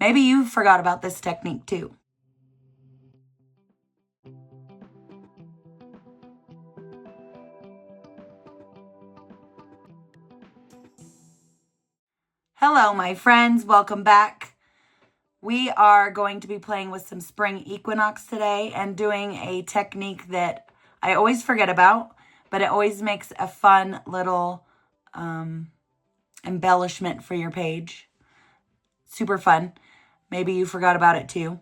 Maybe you forgot about this technique too. Hello, my friends. Welcome back. We are going to be playing with some Spring Equinox today and doing a technique that I always forget about, but it always makes a fun little embellishment for your page. Super fun. Maybe you forgot about it too.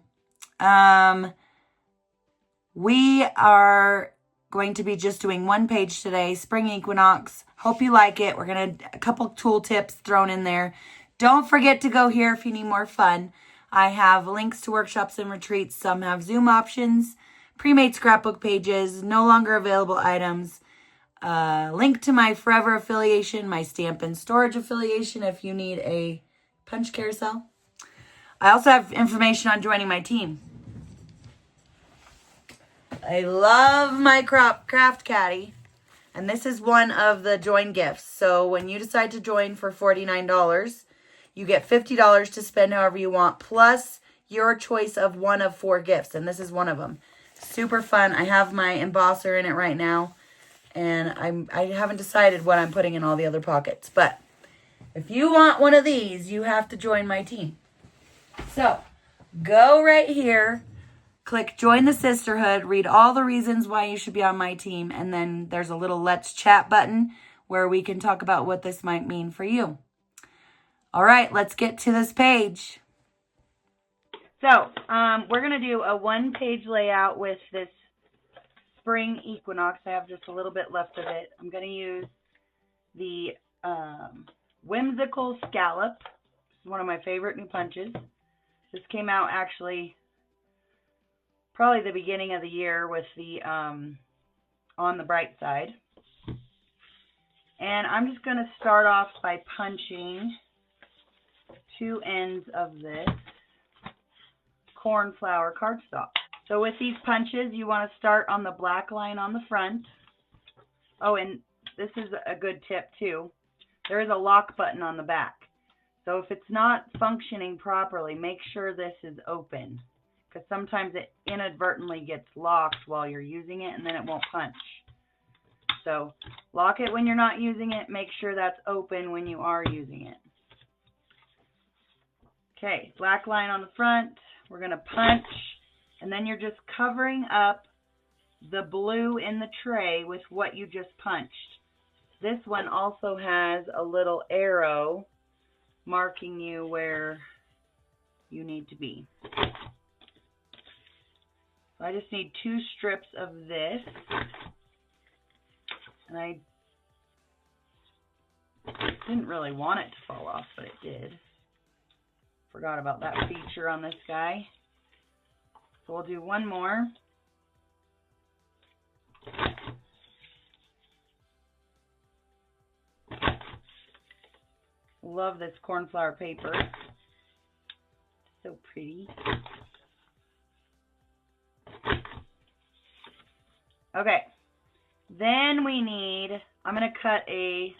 We are going to be just doing one page today, Spring Equinox. Hope you like it. We're going to, a couple tool tips thrown in there. Don't forget to go here if you need more fun. I have links to workshops and retreats. Some have Zoom options, pre-made scrapbook pages, no longer available items, link to my Forever affiliation, my stamp and storage affiliation if you need a punch carousel. I also have information on joining my team. I love my craft caddy, and this is one of the join gifts. So when you decide to join for $49, you get $50 to spend however you want, plus your choice of one of 4 gifts, and this is one of them. Super fun. I have my embosser in it right now, and I haven't decided what I'm putting in all the other pockets. But if you want one of these, you have to join my team. So go right here. Click Join the Sisterhood, read all the reasons why you should be on my team, and then there's a little Let's Chat button where we can talk about what this might mean for you. All right, let's get to this page. So, we're going to do a one-page layout with this Spring Equinox. I have just a little bit left of it. I'm going to use the Whimsical Scallop. This is one of my favorite new punches. This came out actually probably the beginning of the year with the On the Bright Side. And I'm just going to start off by punching 2 ends of this cornflower cardstock. So with these punches, you want to start on the black line on the front. Oh, and this is a good tip too. There is a lock button on the back. So if it's not functioning properly, make sure this is open, because sometimes it inadvertently gets locked while you're using it and then it won't punch. So lock it when you're not using it. Make sure that's open when you are using it. Okay, black line on the front. We're going to punch, and then you're just covering up the blue in the tray with what you just punched. This one also has a little arrow marking you where you need to be. So I just need 2 strips of this, and I didn't really want it to fall off, but it did. Forgot about that feature on this guy. So we'll do one more. Love this cornflower paper. So pretty. Okay. Then we need, I'm going to cut a,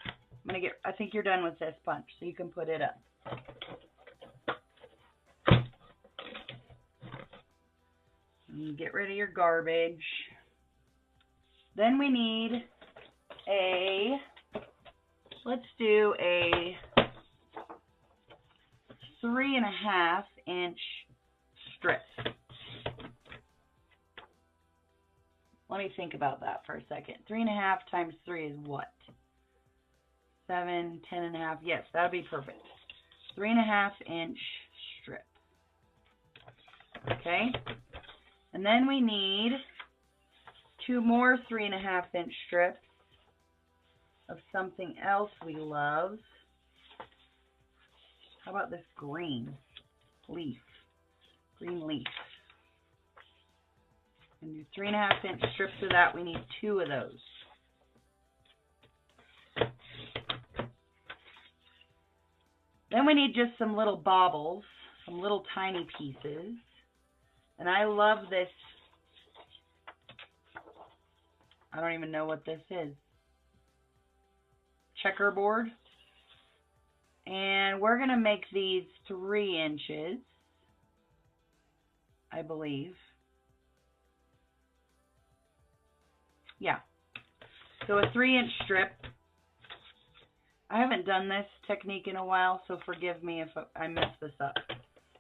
I think you're done with this punch, so you can put it up. And get rid of your garbage. Then we need a, let's do a 3.5 inch strip. Let me think about that for a second. 3.5 times 3 is what? 7, 10.5. Yes, that'll be perfect. 3.5 inch strip. Okay. And then we need 2 more 3.5 inch strips of something else we love. How about this green leaf? Green leaf. And do 3.5 inch strips of that. We need 2 of those. Then we need just some little baubles, some little tiny pieces. And I love this. I don't even know what this is. Checkerboard. And we're going to make these 3 inches. I believe. Yeah. So a 3-inch strip. I haven't done this technique in a while, so forgive me if I mess this up.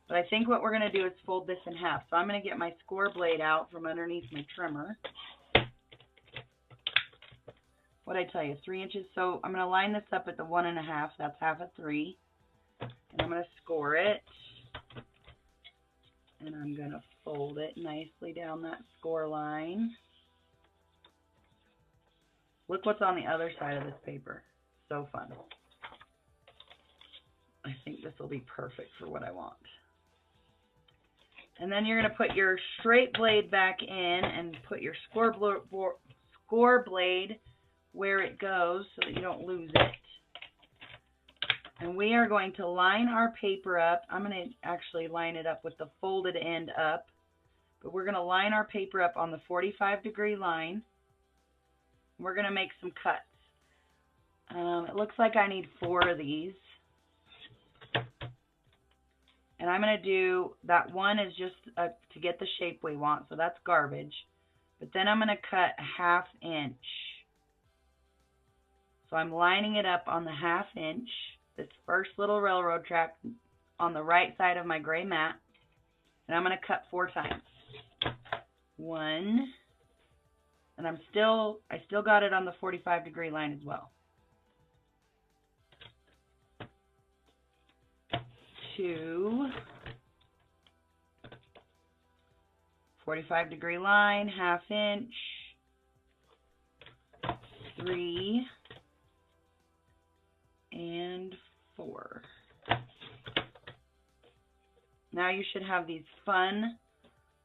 But I think what we're going to do is fold this in half. So I'm going to get my score blade out from underneath my trimmer. What did I tell you? 3 inches. So I'm going to line this up at the 1.5. That's half a 3. And I'm going to score it. And I'm going to fold it nicely down that score line. Look what's on the other side of this paper. So fun. I think this will be perfect for what I want. And then you're going to put your straight blade back in and put your score blade where it goes so that you don't lose it. And we are going to line our paper up. I'm going to actually line it up with the folded end up. But we're going to line our paper up on the 45-degree line. We're going to make some cuts. It looks like I need 4 of these. And I'm going to do, that one is just to get the shape we want, so that's garbage. But then I'm going to cut a 1/2 inch. So I'm lining it up on the 1/2 inch, this first little railroad track on the right side of my gray mat. And I'm going to cut 4 times. 1, and I still got it on the 45-degree line as well. 2, 45-degree line, 1/2 inch, 3, and 4. Now you should have these fun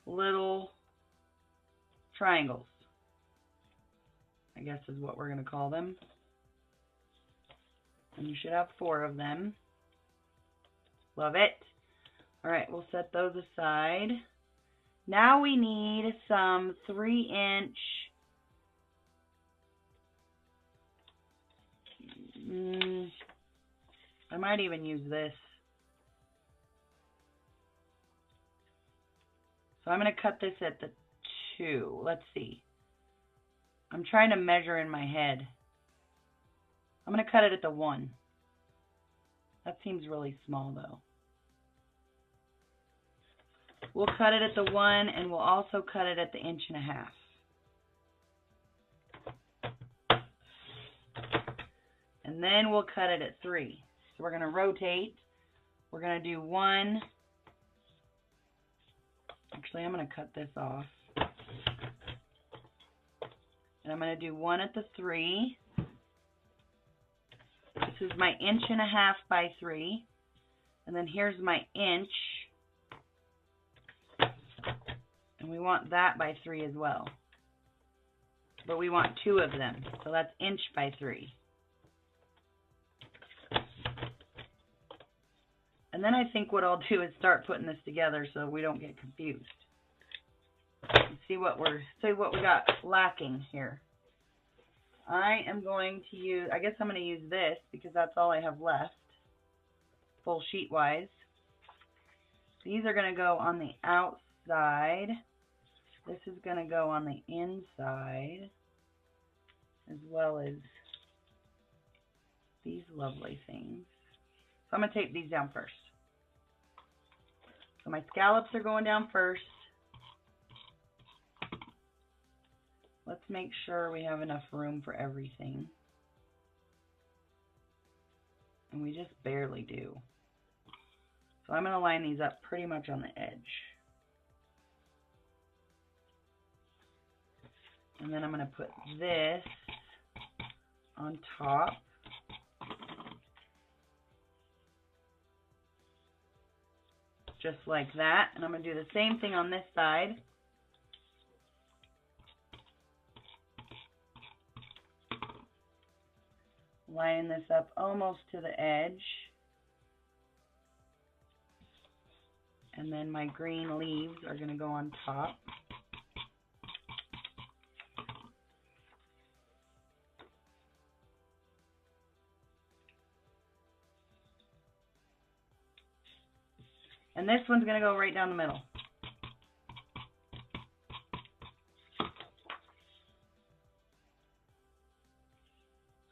little triangles, I guess is what we're going to call them. And you should have 4 of them. Love it. All right, we'll set those aside. Now we need some 3-inch I might even use this. So I'm going to cut this at the 2. Let's see. I'm trying to measure in my head. I'm going to cut it at the 1. That seems really small though. We'll cut it at the 1, and we'll also cut it at the 1.5 inches. And then we'll cut it at 3. So we're going to rotate. We're going to do 1. Actually, I'm going to cut this off. And I'm going to do 1 at the 3. This is my 1.5 inch by 3. And then here's my inch. And we want that by 3 as well. But we want 2 of them. So that's 1 inch by 3. And then I think what I'll do is start putting this together so we don't get confused. See what we got lacking here. I am going to use, I guess I'm going to use this because that's all I have left, full sheet wise. These are going to go on the outside. This is going to go on the inside, as well as these lovely things. So I'm going to tape these down first. So my scallops are going down first. Let's make sure we have enough room for everything. And we just barely do. So I'm going to line these up pretty much on the edge. And then I'm going to put this on top. Just like that. And I'm going to do the same thing on this side. Line this up almost to the edge. And then my green leaves are going to go on top. And this one's going to go right down the middle.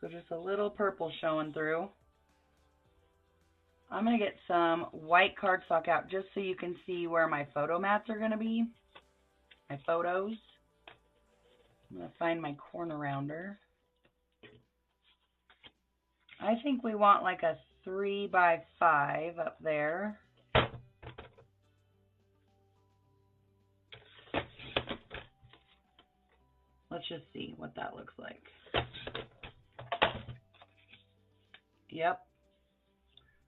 So just a little purple showing through. I'm going to get some white cardstock out just so you can see where my photo mats are going to be. My photos. I'm going to find my corner rounder. I think we want like a 3 by 5 up there. Let's just see what that looks like. Yep.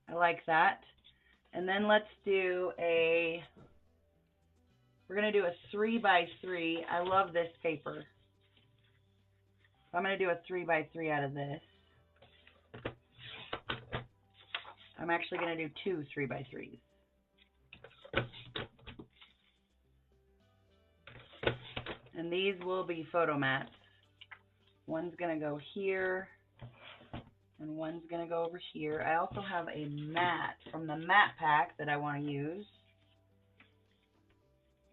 I like that. And then let's do we're going to do a 3 by 3. I love this paper. I'm going to do a 3 by 3 out of this. I'm actually going to do 2 3 by 3s. And these will be photo mats. One's going to go here, and one's going to go over here. I also have a mat from the mat pack that I want to use,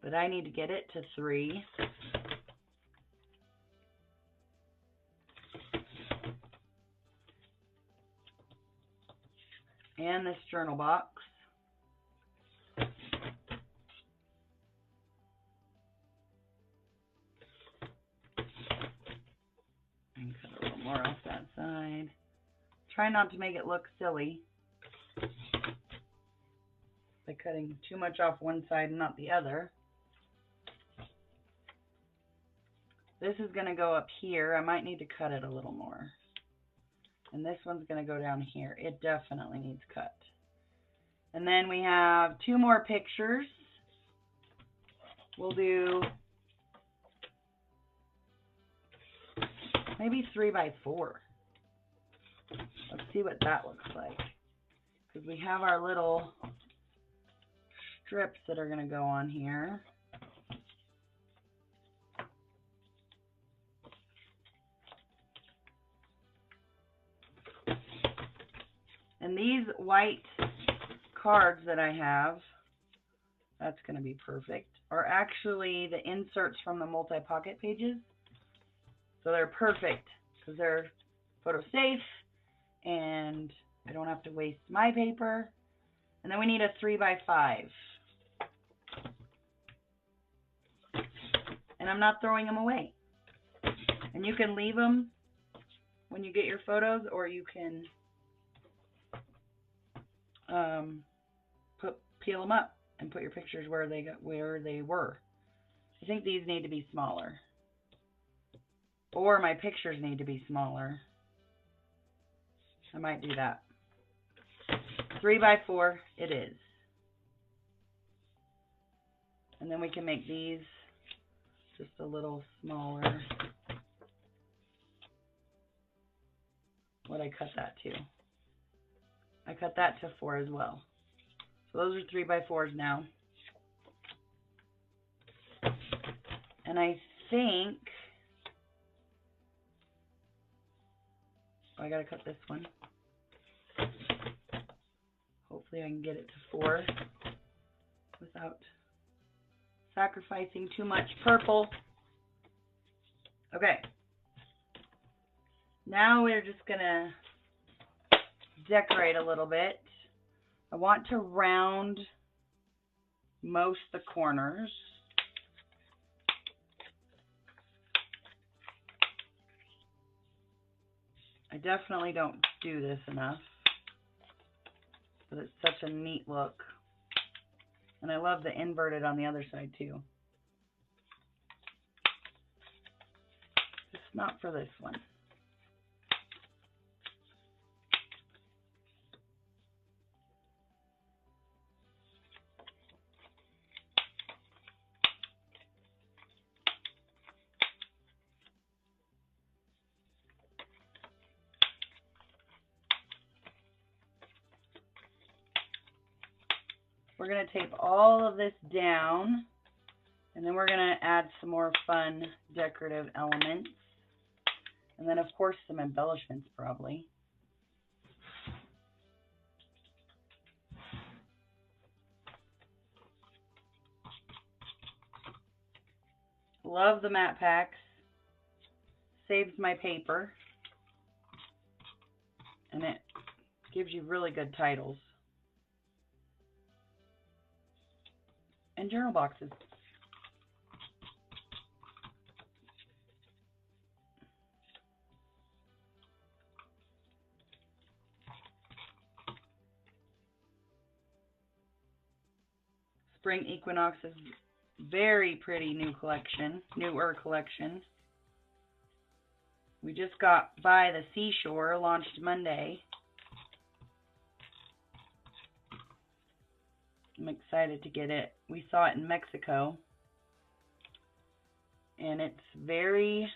but I need to get it to 3. And this journal box. And cut a little more off that side. Try not to make it look silly by cutting too much off one side and not the other. This is going to go up here. I might need to cut it a little more. And this one's going to go down here. It definitely needs cut. And then we have 2 more pictures. We'll do maybe 3 by 4. Let's see what that looks like. Because we have our little strips that are going to go on here. And these white cards that I have, that's going to be perfect, are actually the inserts from the multi-pocket pages. So they're perfect because they're photo safe and I don't have to waste my paper. And then we need a 3 by 5. And I'm not throwing them away. And you can leave them when you get your photos, or you can peel them up and put your pictures where they were. I think these need to be smaller. Or my pictures need to be smaller. I might do that. 3 by 4 it is. And then we can make these just a little smaller. What I cut that to? I cut that to 4 as well. So those are 3 by 4s now. And I think I gotta cut this one. Hopefully I can get it to 4 without sacrificing too much purple. Okay. Now we're just gonna decorate a little bit. I want to round most of the corners. I definitely don't do this enough, but it's such a neat look. And I love the inverted on the other side too. Just not for this one. We're going to tape all of this down, and then we're going to add some more fun decorative elements. And then, of course, some embellishments probably. Love the matte packs. Saves my paper. Gives you really good titles. And journal boxes. Spring Equinox is very pretty newer collection. We just got By the Seashore, launched Monday. I'm excited to get it. We saw it in Mexico. And it's very,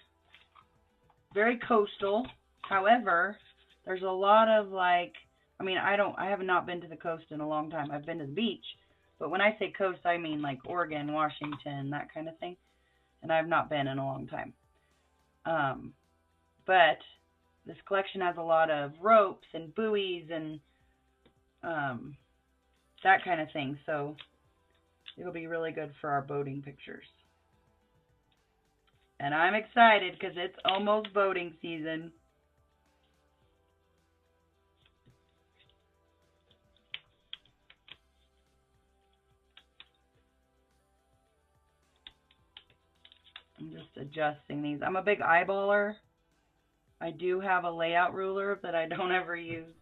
very coastal. However, there's a lot of I have not been to the coast in a long time. I've been to the beach. But when I say coast, I mean like Oregon, Washington, that kind of thing. And I've not been in a long time. But this collection has a lot of ropes and buoys and that kind of thing. So it'll be really good for our boating pictures. And I'm excited because it's almost boating season. I'm just adjusting these. I'm a big eyeballer. I do have a layout ruler that I don't ever use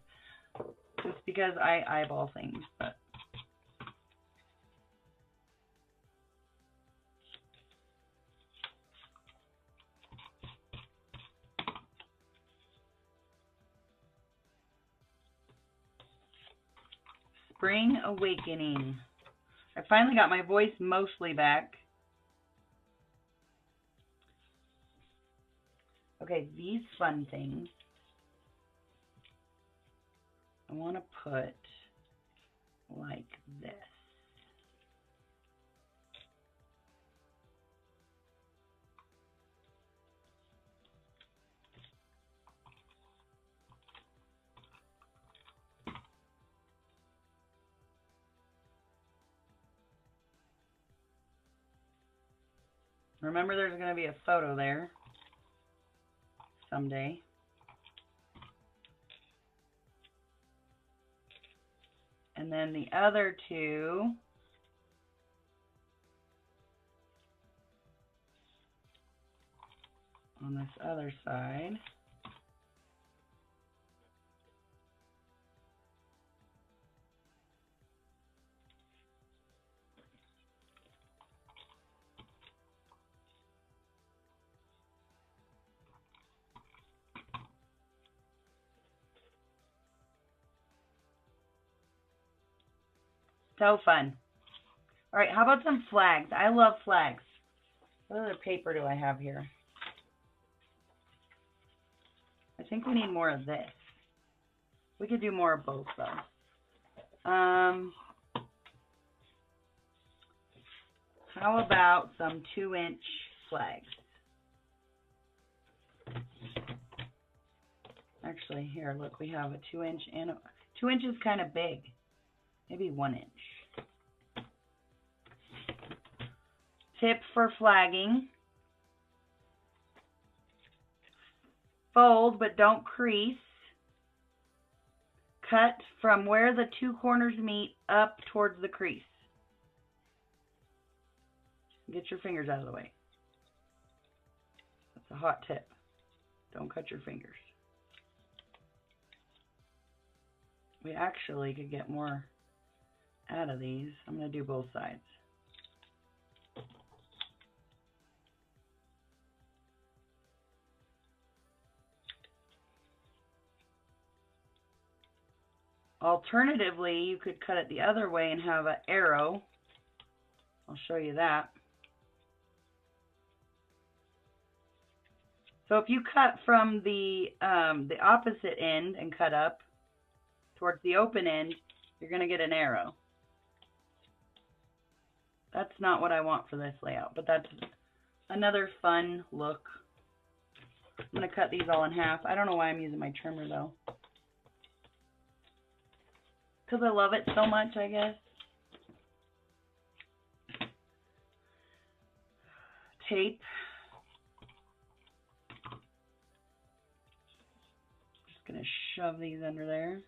just because I eyeball things. But Spring Awakening. I finally got my voice mostly back. Okay, these fun things I want to put like this. Remember, there's going to be a photo there someday. And then the other two on this other side. So fun. All right, how about some flags? I love flags. What other paper do I have here? I think we need more of this. We could do more of both, though. How about some 2-inch flags? Actually, here, look, we have a 2-inch and 2 inches kind of big. Maybe 1 inch. Tip for flagging. Fold, but don't crease. Cut from where the two corners meet up towards the crease. Get your fingers out of the way. That's a hot tip. Don't cut your fingers. We actually could get more out of these. I'm going to do both sides. Alternatively, you could cut it the other way and have an arrow. I'll show you that. So if you cut from the opposite end and cut up towards the open end, you're going to get an arrow. That's not what I want for this layout, but that's another fun look. I'm going to cut these all in half. I don't know why I'm using my trimmer, though. Because I love it so much, I guess. Tape. Just going to shove these under there.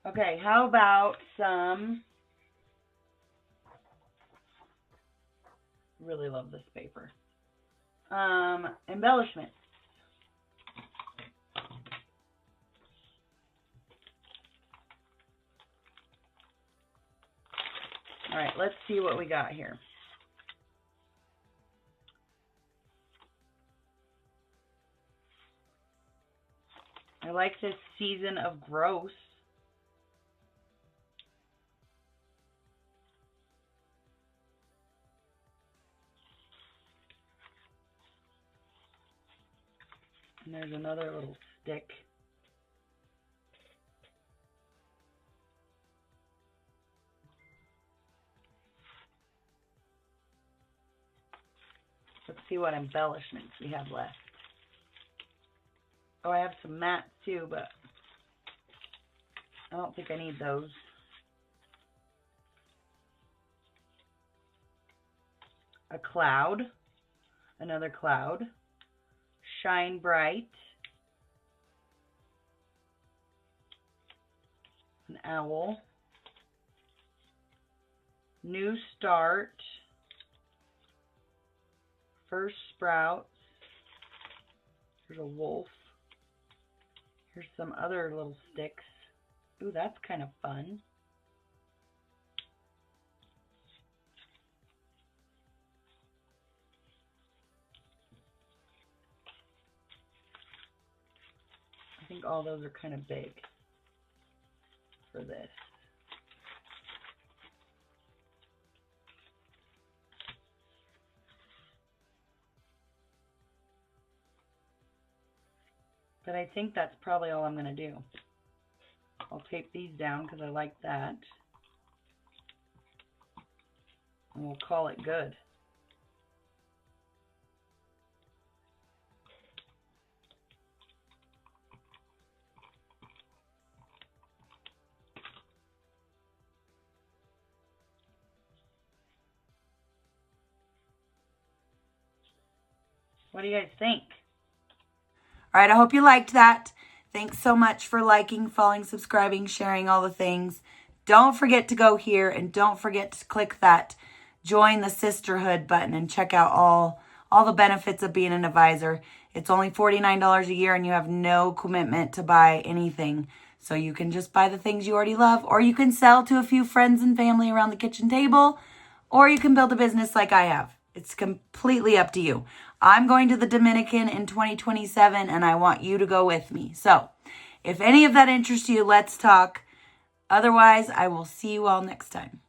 Okay, how about some, really love this paper, embellishments. All right, let's see what we got here. I like this Season of Gross. And there's another little stick. Let's see what embellishments we have left. Oh, I have some mats too, but I don't think I need those. A cloud, another cloud, Shine Bright, an owl, New Start, First Sprouts, here's a wolf, here's some other little sticks. Ooh, that's kind of fun. I think all those are kind of big for this. But I think that's probably all I'm going to do. I'll tape these down because I like that. And we'll call it good. What do you guys think? All right, I hope you liked that. Thanks so much for liking, following, subscribing, sharing all the things. Don't forget to go here and don't forget to click that Join the Sisterhood button and check out all the benefits of being an advisor. It's only $49 a year and you have no commitment to buy anything. So you can just buy the things you already love, or you can sell to a few friends and family around the kitchen table, or you can build a business like I have. It's completely up to you. I'm going to the Dominican in 2027 and I want you to go with me. So if any of that interests you, let's talk. Otherwise, I will see you all next time.